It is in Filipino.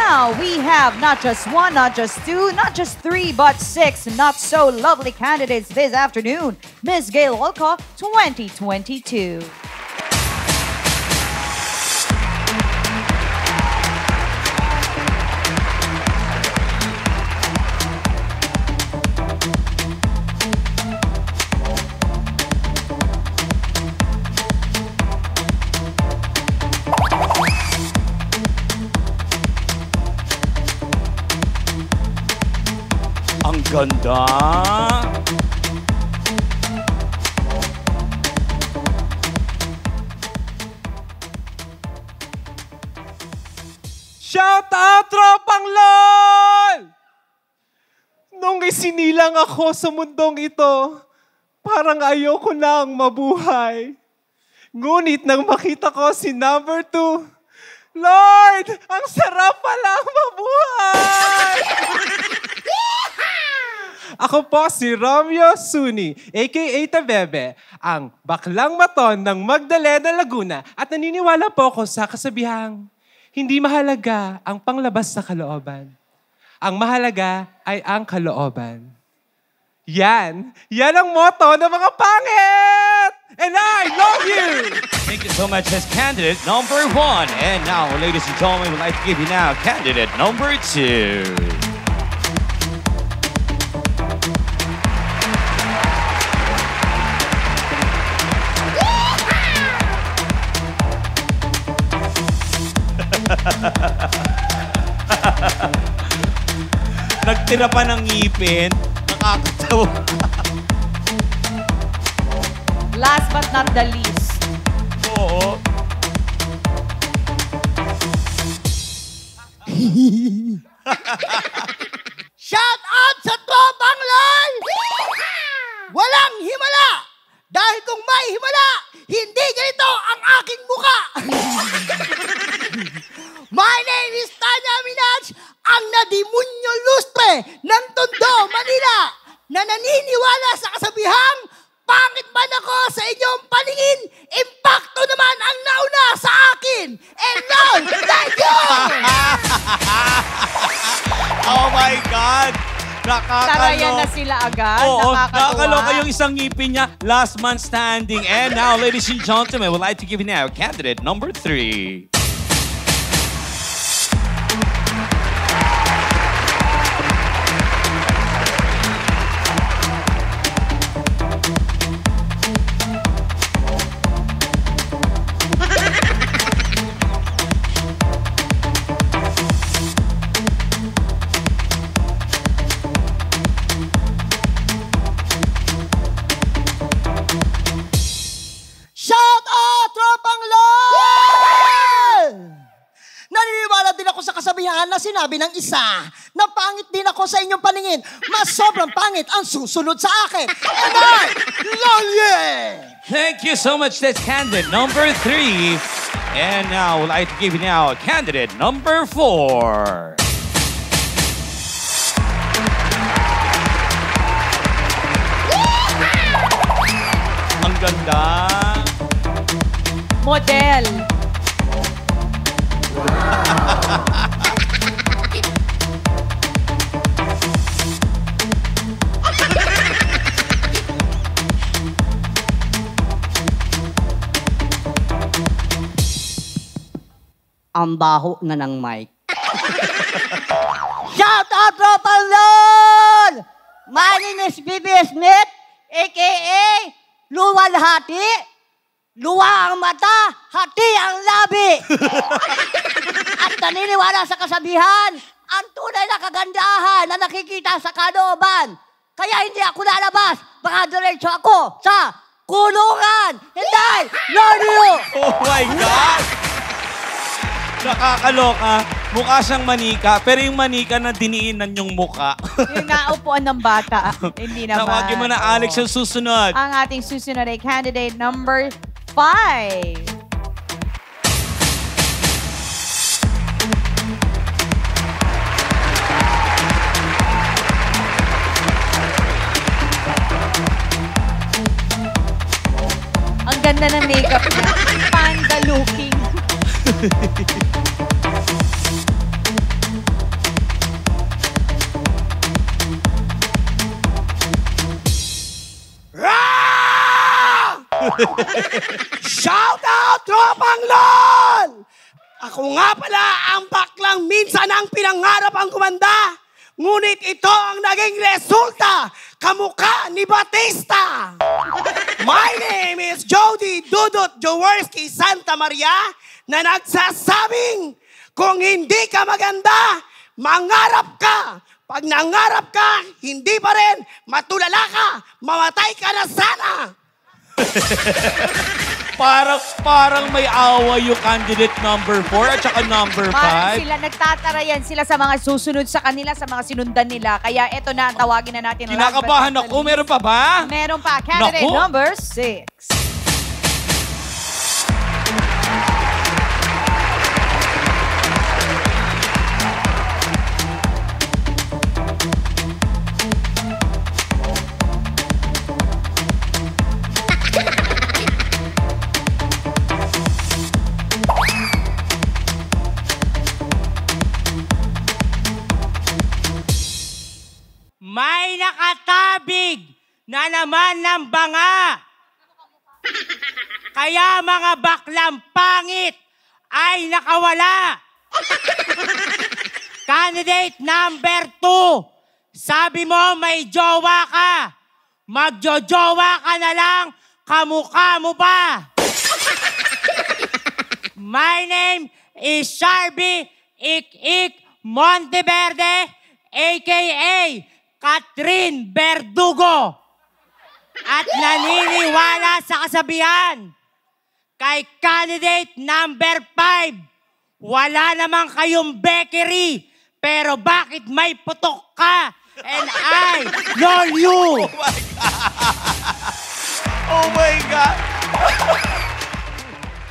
now we have not just one, not just two, not just three, but six not so lovely candidates this afternoon. Miss Gail Olco 2022. Ang ganda! Shout out, Tropang LOL! Nung isinilang ako sa mundong ito, parang ayoko nang mabuhay. Ngunit nang makita ko si number 2, Lord, ang sarap palang mabuhay! Ako po si Romeo Suni, a.k.a. Tabebe, ang baklang maton ng Magdalena, Laguna at naniniwala po ako sa kasabihang hindi mahalaga ang panglabas na kalooban. Ang mahalaga ay ang kalooban. Yan ang motto ng mga pangit! And I love you! Thank you so much as candidate number 1. And now, ladies and gentlemen, we'd like to give you now candidate number 2. Nagtira pa ng ngipin. Nakakatawa. Last but not the least. Oo. Shout out sa Tropang LOL! Walang himala! Dahil kung may himala, hindi ganito ang aking muka! My name is Tanya Minaj, ang nadimunyo lustre ng Tondo, Manila, na naniniwala sa kasabihang, pangit man ako sa inyong paningin, impacto naman ang nauna sa akin. And LOL, thank you! Oh my God! Tarayan na sila agad. Oo, Nakakatuwa. nakakaloka yung isang ngipin niya. Last man standing. And now, ladies and gentlemen, we'd like to give you now candidate number 3. Shout out, Tropang LOL! Naniniwala din ako sa kasabihan na sinabi ng isa na pangit din ako sa inyong paningin. Mas sobrang pangit ang susunod sa akin. And I love you! Thank you so much. That's candidate number 3. And now, we'd like to give you now candidate number 4. Ang ganda. Model. Ang baho na ng mic. Shout out, Tropang LOL! My name is BB Smith, a.k.a. Luwalhati. Luwa ang mata, hati ang labi. At naniniwala sa kasabihan, ang tunay na kagandahan na nakikita sa kalooban. Kaya hindi ako lalabas, baka diretso ako sa kulungan. Hindi! Lord you! Oh my God! Nakakaloka. Mukha siyang manika, pero yung manika na diniinan yung muka. Yung naupuan ng bata. Hindi naman. Tawagin mo na Alex yung susunod. Ang ating susunod ay candidate number 5. Ang ganda ng makeup niya. Panda looking. Shout out, Tropang LOL! Ako nga pala ang baklang minsan ang pinangarap ang kumanda. Ngunit ito ang naging resulta, kamukha ni Batista. My name is Jody Dudut Jaworski Santa Maria na nagsasabing, kung hindi ka maganda, mangarap ka. Pag nangarap ka, hindi pa rin, matulala ka, mamatay ka na sana. Parang may away yung candidate number 4 at saka number 5. Parang sila, nagtatarayan sila sa mga susunod sa kanila, sa mga sinundan nila. Kaya eto na, tawagin na natin. Kinakabahan ako. Meron pa ba? Meron pa. Candidate Naku. number 6. May nakatabig na naman ng banga. Kaya mga baklang pangit ay nakawala. Candidate number 2. Sabi mo may jowa ka. Magjojowa ka na lang, kamukha mo ba? My name is Sharby Ik Monteverde, a.k.a. Catherine Verdugo. At naniniwala sa kasabihan. Kay candidate number 5, wala naman kayong bakery, pero bakit may putok ka? And I love you. Oh my God!